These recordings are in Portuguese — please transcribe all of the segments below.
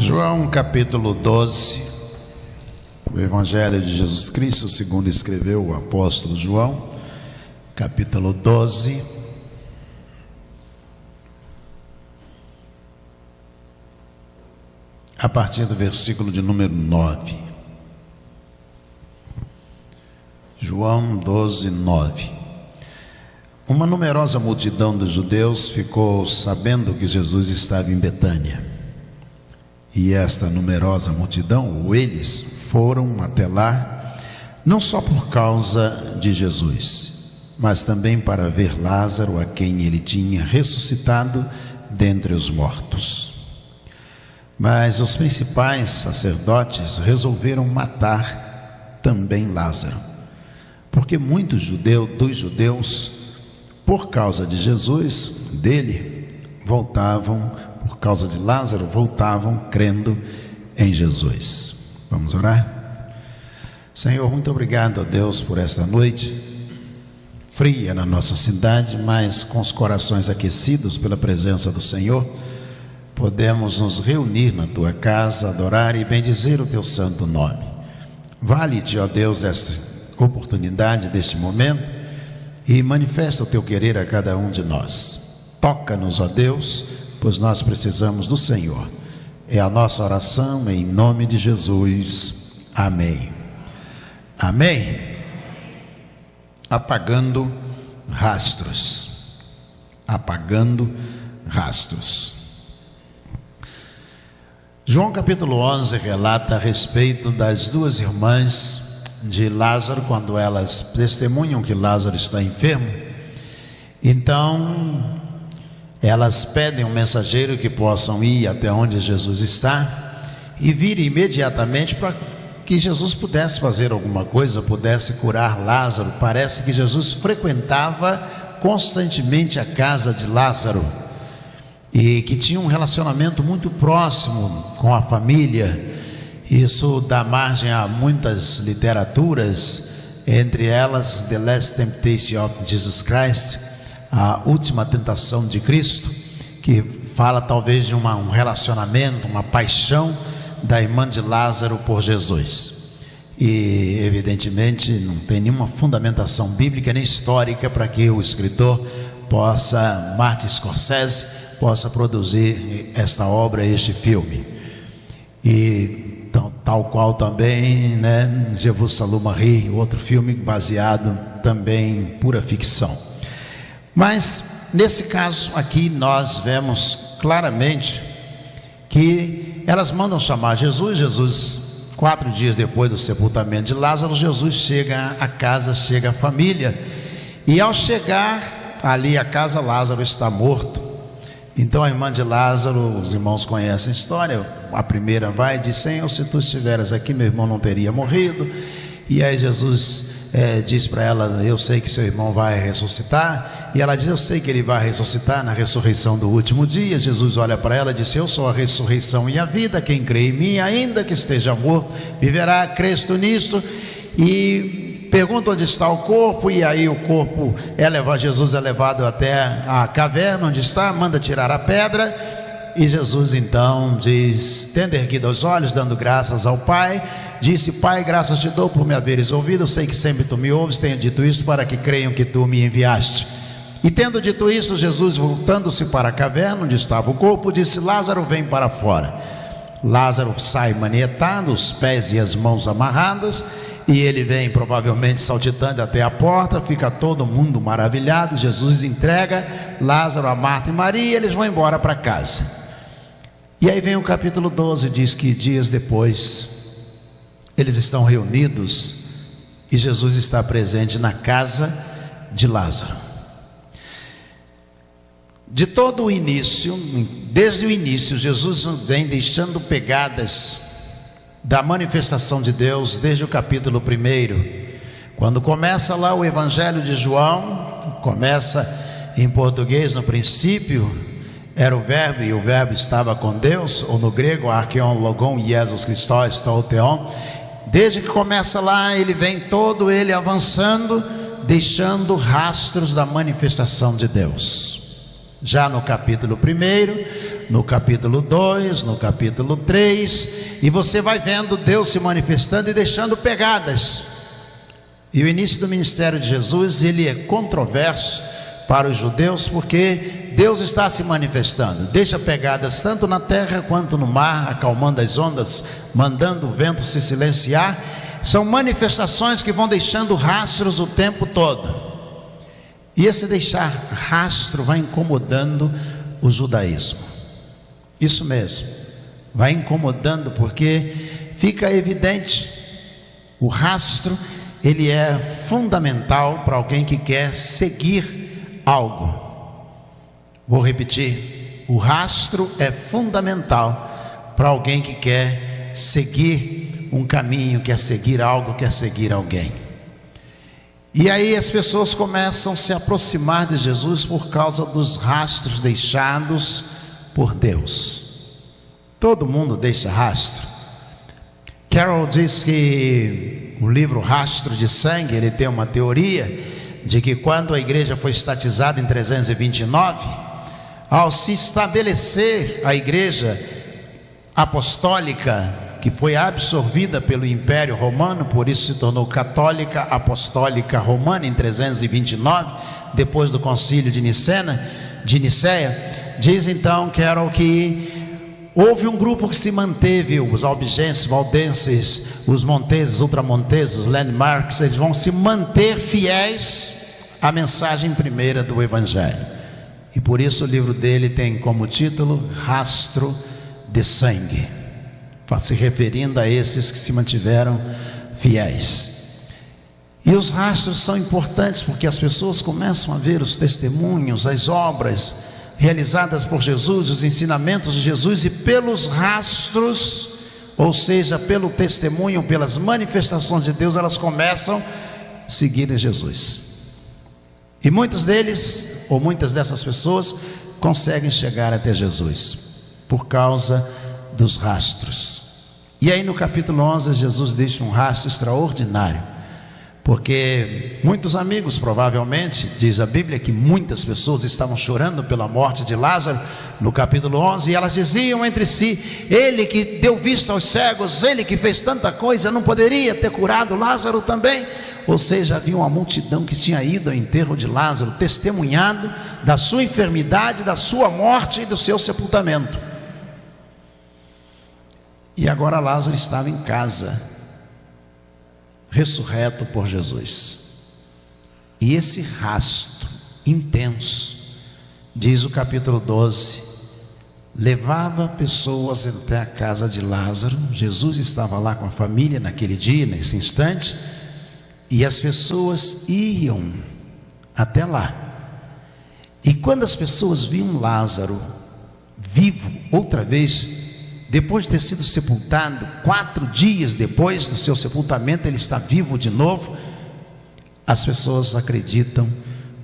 João capítulo 12, o Evangelho de Jesus Cristo, segundo escreveu o apóstolo João, capítulo 12, a partir do versículo de número 9. João 12, 9. Uma numerosa multidão dos judeus ficou sabendo que Jesus estava em Betânia. E esta numerosa multidão, ou eles, foram até lá, não só por causa de Jesus, mas também para ver Lázaro, a quem ele tinha ressuscitado dentre os mortos. Mas os principais sacerdotes resolveram matar também Lázaro, porque muitos dos judeus, por causa de Jesus, dele, voltavam, por causa de Lázaro, voltavam crendo em Jesus. Vamos orar? Senhor, muito obrigado a Deus por esta noite fria na nossa cidade, mas com os corações aquecidos pela presença do Senhor, podemos nos reunir na tua casa, adorar e bendizer o teu santo nome. Vale-te, ó Deus, esta oportunidade, deste momento, e manifesta o teu querer a cada um de nós. Toca-nos, ó Deus, pois nós precisamos do Senhor. É a nossa oração em nome de Jesus. Amém. Amém. Apagando rastros. Apagando rastros. João capítulo 11 relata a respeito das duas irmãs de Lázaro, quando elas testemunham que Lázaro está enfermo. Então elas pedem um mensageiro que possam ir até onde Jesus está e vir imediatamente para que Jesus pudesse fazer alguma coisa, pudesse curar Lázaro. Parece que Jesus frequentava constantemente a casa de Lázaro e que tinha um relacionamento muito próximo com a família. Isso dá margem a muitas literaturas, entre elas The Last Temptation of Jesus Christ, a última tentação de Cristo, que fala talvez de um relacionamento, uma paixão da irmã de Lázaro por Jesus. E evidentemente não tem nenhuma fundamentação bíblica nem histórica para que o escritor Martin Scorsese possa produzir esta obra, este filme. E tal qual também, Je vous salue Marie, outro filme baseado também em pura ficção. Mas nesse caso aqui nós vemos claramente que elas mandam chamar Jesus. 4 dias depois do sepultamento de Lázaro, Jesus chega à casa, chega à família, e ao chegar ali à casa, Lázaro está morto. Então a irmã de Lázaro, os irmãos conhecem a história, a primeira vai e diz: Senhor, se tu estiveras aqui, meu irmão não teria morrido. E aí Jesus diz para ela: eu sei que seu irmão vai ressuscitar. E ela diz: eu sei que ele vai ressuscitar na ressurreição do último dia. Jesus olha para ela e diz: eu sou a ressurreição e a vida, quem crê em mim, ainda que esteja morto, viverá. Crês tu nisto? E pergunta onde está o corpo, e aí o corpo Jesus é levado até a caverna onde está, manda tirar a pedra. E Jesus então diz, tendo erguido os olhos, dando graças ao Pai, disse: Pai, graças te dou por me haveres ouvido. Eu sei que sempre tu me ouves. Tenho dito isto para que creiam que tu me enviaste. E tendo dito isso, Jesus, voltando-se para a caverna onde estava o corpo, disse: Lázaro, vem para fora. Lázaro sai manietado, os pés e as mãos amarradas, e ele vem provavelmente saltitando até a porta. Fica todo mundo maravilhado. Jesus entrega Lázaro a Marta e Maria, e eles vão embora para casa. E aí vem o capítulo 12, diz que dias depois eles estão reunidos e Jesus está presente na casa de Lázaro. De todo o início, desde o início, Jesus vem deixando pegadas da manifestação de Deus, desde o capítulo 1, quando começa lá o Evangelho de João. Começa em português: no princípio era o verbo, e o verbo estava com Deus, ou no grego, archeon logon Jesus Christos theon. Desde que começa lá, ele vem todo ele avançando, deixando rastros da manifestação de Deus. Já no capítulo 1, no capítulo 2, no capítulo 3, e você vai vendo Deus se manifestando e deixando pegadas. E o início do ministério de Jesus, ele é controverso para os judeus, porque Deus está se manifestando, deixa pegadas tanto na terra quanto no mar, acalmando as ondas, mandando o vento se silenciar. São manifestações que vão deixando rastros o tempo todo, e esse deixar rastro vai incomodando o judaísmo. Isso mesmo, vai incomodando, porque fica evidente, o rastro ele é fundamental para alguém que quer seguir algo. Vou repetir, o rastro é fundamental para alguém que quer seguir um caminho, quer seguir algo, quer seguir alguém. E aí as pessoas começam a se aproximar de Jesus por causa dos rastros deixados por Deus. Todo mundo deixa rastro. Carol diz que o livro Rastro de Sangue, ele tem uma teoria de que quando a igreja foi estatizada em 329, ao se estabelecer a igreja apostólica, que foi absorvida pelo Império Romano, por isso se tornou católica apostólica romana em 329, depois do concílio de Nicéia, diz então Carol que houve um grupo que se manteve, os albigenses, valdenses, os monteses, ultramonteses, os landmarks, eles vão se manter fiéis à mensagem primeira do Evangelho. E por isso o livro dele tem como título Rastro de Sangue, se referindo a esses que se mantiveram fiéis. E os rastros são importantes porque as pessoas começam a ver os testemunhos, as obras realizadas por Jesus, os ensinamentos de Jesus, e pelos rastros, ou seja, pelo testemunho, pelas manifestações de Deus, elas começam a seguir Jesus. E muitos deles, ou muitas dessas pessoas, conseguem chegar até Jesus por causa dos rastros. E aí no capítulo 11, Jesus deixa um rastro extraordinário, porque muitos amigos, provavelmente, diz a Bíblia que muitas pessoas estavam chorando pela morte de Lázaro, no capítulo 11, e elas diziam entre si: ele que deu vista aos cegos, ele que fez tanta coisa, não poderia ter curado Lázaro também? Ou seja, havia uma multidão que tinha ido ao enterro de Lázaro, testemunhado da sua enfermidade, da sua morte e do seu sepultamento. E agora Lázaro estava em casa, ressurreto por Jesus. E esse rastro intenso, diz o capítulo 12, levava pessoas até a casa de Lázaro. Jesus estava lá com a família naquele dia, nesse instante, e as pessoas iam até lá. E quando as pessoas viam Lázaro vivo outra vez, depois de ter sido sepultado, 4 dias depois do seu sepultamento, ele está vivo de novo, as pessoas acreditam,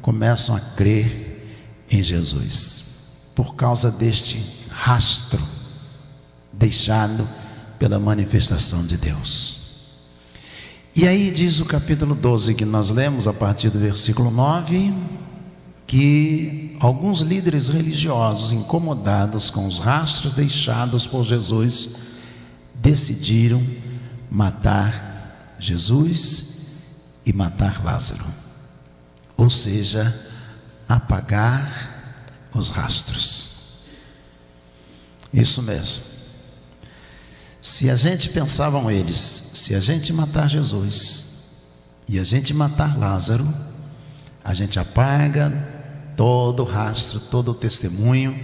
começam a crer em Jesus, por causa deste rastro deixado pela manifestação de Deus. E aí diz o capítulo 12, que nós lemos a partir do versículo 9, que alguns líderes religiosos, incomodados com os rastros deixados por Jesus, decidiram matar Jesus e matar Lázaro, ou seja, apagar os rastros. Isso mesmo. Se a gente, pensavam eles, se a gente matar Jesus e a gente matar Lázaro, a gente apaga todo o rastro, todo o testemunho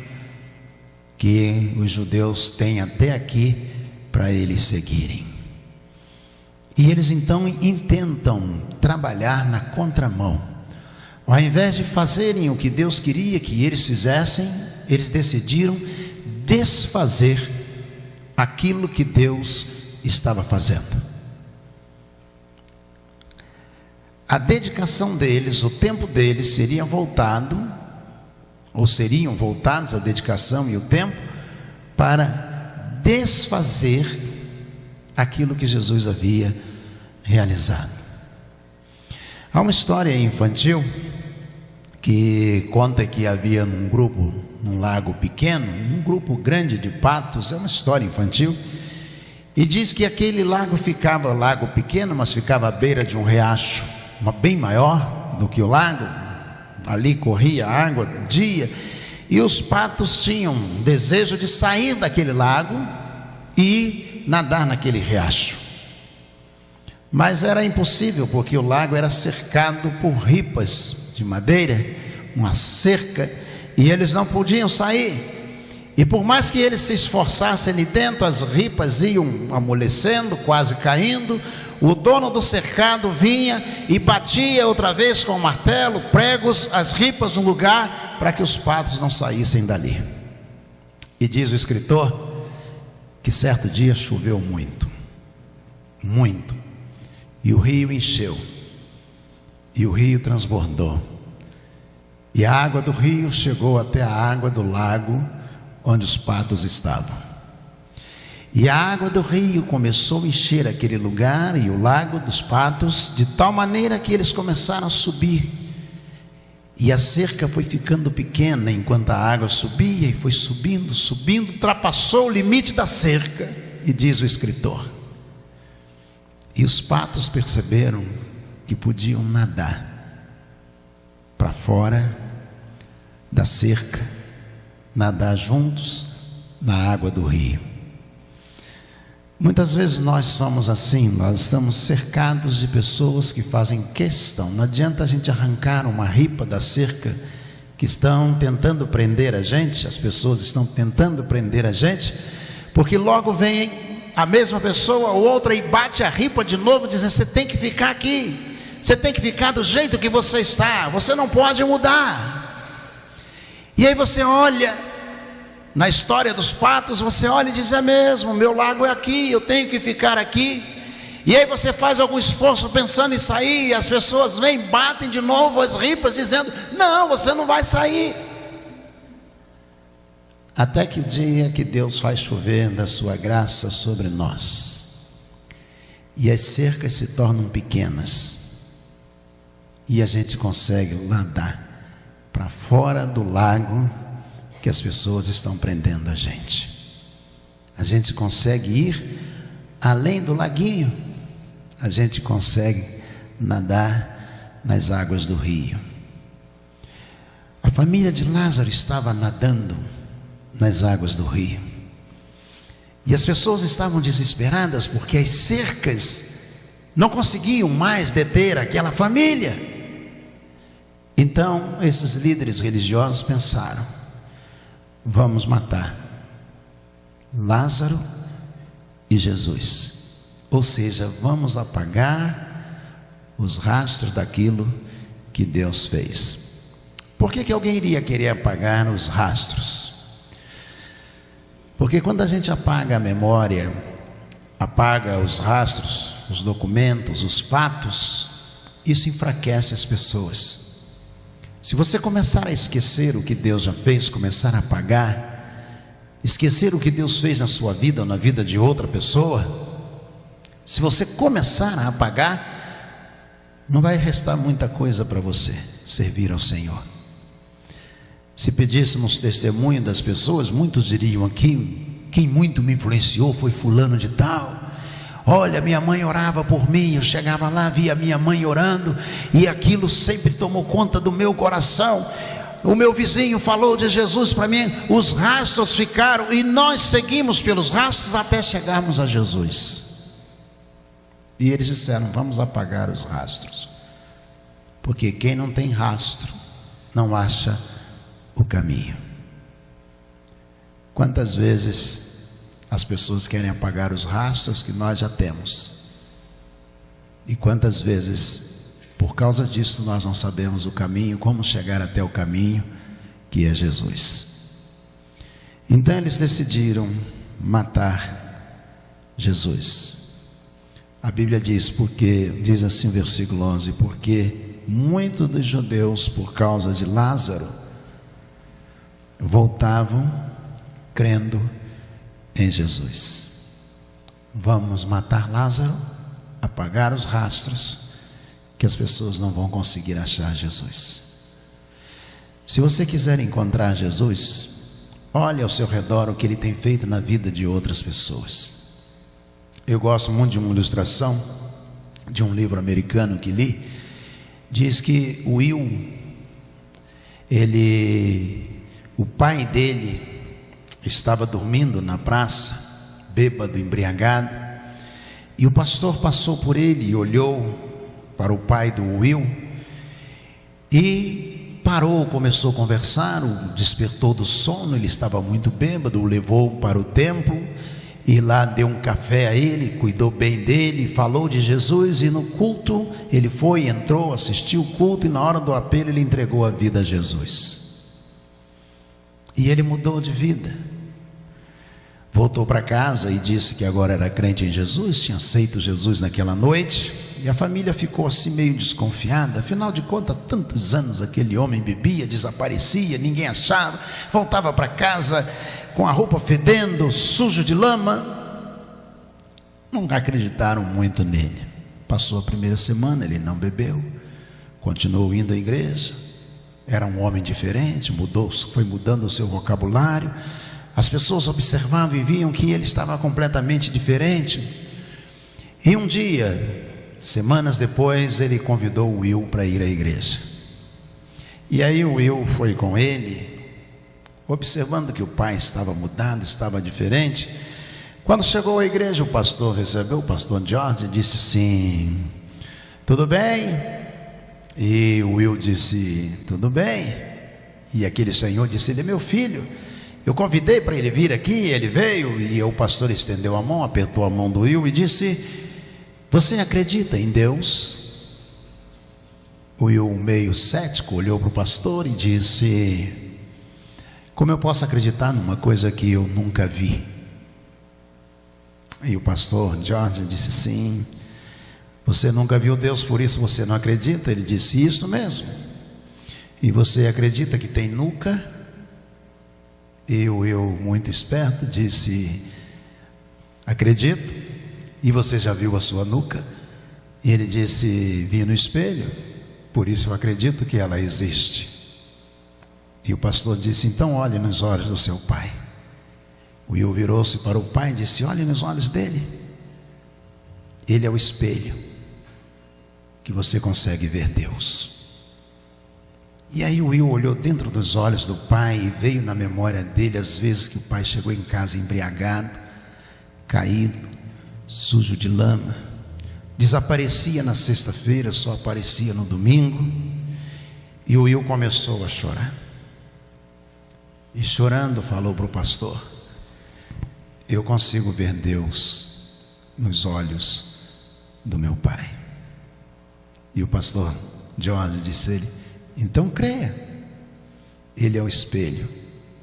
que os judeus têm até aqui para eles seguirem. E eles então intentam trabalhar na contramão. Ao invés de fazerem o que Deus queria que eles fizessem, eles decidiram desfazer aquilo que Deus estava fazendo. A dedicação deles, o tempo deles seria voltado, ou seriam voltados a dedicação e o tempo para desfazer aquilo que Jesus havia realizado. Há uma história infantil que conta que havia num lago pequeno, um grupo grande de patos, é uma história infantil, e diz que aquele lago pequeno, mas ficava à beira de um riacho, bem maior do que o lago, ali corria água do dia, e os patos tinham desejo de sair daquele lago e nadar naquele riacho, mas era impossível, porque o lago era cercado por ripas de madeira, uma cerca, e eles não podiam sair. E por mais que eles se esforçassem ali dentro, as ripas iam amolecendo, quase caindo. O dono do cercado vinha e batia outra vez com o martelo, pregos, as ripas no lugar, para que os patos não saíssem dali. E diz o escritor que certo dia choveu muito, muito, e o rio encheu, e o rio transbordou, e a água do rio chegou até a água do lago onde os patos estavam. E a água do rio começou a encher aquele lugar e o lago dos patos, de tal maneira que eles começaram a subir, e a cerca foi ficando pequena enquanto a água subia, e foi subindo, subindo, ultrapassou o limite da cerca. E diz o escritor, e os patos perceberam que podiam nadar para fora da cerca, nadar juntos na água do rio. Muitas vezes nós somos assim, nós estamos cercados de pessoas que fazem questão. Não adianta a gente arrancar uma ripa da cerca que estão tentando prender a gente, as pessoas estão tentando prender a gente, porque logo vem a mesma pessoa ou outra e bate a ripa de novo, dizendo: você tem que ficar aqui, você tem que ficar do jeito que você está, você não pode mudar. E aí você olha na história dos patos, você olha e diz: é mesmo, meu lago é aqui, eu tenho que ficar aqui. E aí você faz algum esforço pensando em sair, e as pessoas vêm, batem de novo as ripas, dizendo: não, você não vai sair. Até que o dia que Deus faz chover da sua graça sobre nós, e as cercas se tornam pequenas, e a gente consegue nadar para fora do lago que as pessoas estão prendendo a gente. A gente consegue ir além do laguinho, a gente consegue nadar nas águas do rio. A família de Lázaro estava nadando nas águas do rio, e as pessoas estavam desesperadas, porque as cercas não conseguiam mais deter aquela família. Então esses líderes religiosos pensaram: vamos matar Lázaro e Jesus, ou seja, vamos apagar os rastros daquilo que Deus fez. Por que alguém iria querer apagar os rastros? Porque quando a gente apaga a memória, apaga os rastros, os documentos, os fatos, isso enfraquece as pessoas. Se você começar a esquecer o que Deus já fez, começar a apagar, esquecer o que Deus fez na sua vida ou na vida de outra pessoa, se você começar a apagar, não vai restar muita coisa para você servir ao Senhor. Se pedíssemos testemunho das pessoas, muitos diriam aqui: quem muito me influenciou foi fulano de tal. Olha, minha mãe orava por mim, eu chegava lá, via minha mãe orando, e aquilo sempre tomou conta do meu coração. O meu vizinho falou de Jesus para mim, os rastros ficaram, e nós seguimos pelos rastros até chegarmos a Jesus. E eles disseram: vamos apagar os rastros, porque quem não tem rastro não acha o caminho. Quantas vezes as pessoas querem apagar os rastros que nós já temos, e quantas vezes por causa disso nós não sabemos o caminho, como chegar até o caminho que é Jesus. Então eles decidiram matar Jesus. A Bíblia diz, diz assim o versículo 11: porque muitos dos judeus, por causa de Lázaro, voltavam crendo em Jesus. Vamos matar Lázaro, apagar os rastros, que as pessoas não vão conseguir achar Jesus. Se você quiser encontrar Jesus, olhe ao seu redor o que Ele tem feito na vida de outras pessoas. Eu gosto muito de uma ilustração de um livro americano que li. Diz que o pai dele estava dormindo na praça, bêbado, embriagado, e o pastor passou por ele e olhou para o pai do Will e parou, começou a conversar, o despertou do sono. Ele estava muito bêbado, o levou para o templo e lá deu um café a ele, cuidou bem dele, falou de Jesus. E no culto ele foi, entrou, assistiu o culto, e na hora do apelo ele entregou a vida a Jesus, e ele mudou de vida. Voltou para casa e disse que agora era crente em Jesus, tinha aceito Jesus naquela noite. E a família ficou assim meio desconfiada. Afinal de contas, há tantos anos aquele homem bebia, desaparecia, ninguém achava, voltava para casa com a roupa fedendo, sujo de lama. Nunca acreditaram muito nele. Passou a primeira semana, ele não bebeu, continuou indo à igreja. Era um homem diferente, foi mudando o seu vocabulário. As pessoas observavam e viam que ele estava completamente diferente. E um dia, semanas depois, ele convidou o Will para ir à igreja. E aí o Will foi com ele, observando que o pai estava mudado, estava diferente. Quando chegou à igreja, o pastor recebeu, o pastor George, e disse assim: tudo bem? E o Will disse: tudo bem. E aquele senhor disse: ele é meu filho, eu convidei para ele vir aqui, ele veio. E o pastor estendeu a mão, apertou a mão do Will e disse: você acredita em Deus? O Will, meio cético, olhou para o pastor e disse: como eu posso acreditar numa coisa que eu nunca vi? E o pastor George disse: sim, você nunca viu Deus, por isso você não acredita. Ele disse: isso mesmo. E você acredita que tem nuca? E o Will, muito esperto, disse: acredito. E você já viu a sua nuca? E ele disse: vi no espelho, por isso eu acredito que ela existe. E o pastor disse: então olhe nos olhos do seu pai. O Will virou-se para o pai e disse: olhe nos olhos dele, ele é o espelho que você consegue ver Deus. E aí o Will olhou dentro dos olhos do pai e veio na memória dele as vezes que o pai chegou em casa embriagado, caído, sujo de lama, desaparecia na sexta-feira, só aparecia no domingo. E o Will começou a chorar, e chorando falou para o pastor: eu consigo ver Deus nos olhos do meu pai. E o pastor George disse a ele: então creia, ele é o espelho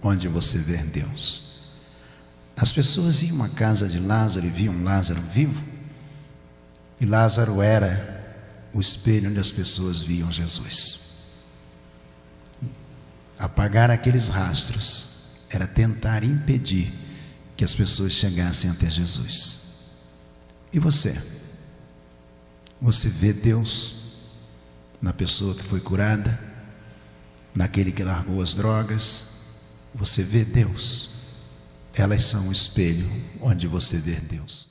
onde você vê Deus. As pessoas iam à casa de Lázaro e viam Lázaro vivo, e Lázaro era o espelho onde as pessoas viam Jesus. Apagar aqueles rastros era tentar impedir que as pessoas chegassem até Jesus. E você? Você vê Deus na pessoa que foi curada, naquele que largou as drogas? Você vê Deus? Elas são o espelho onde você vê Deus.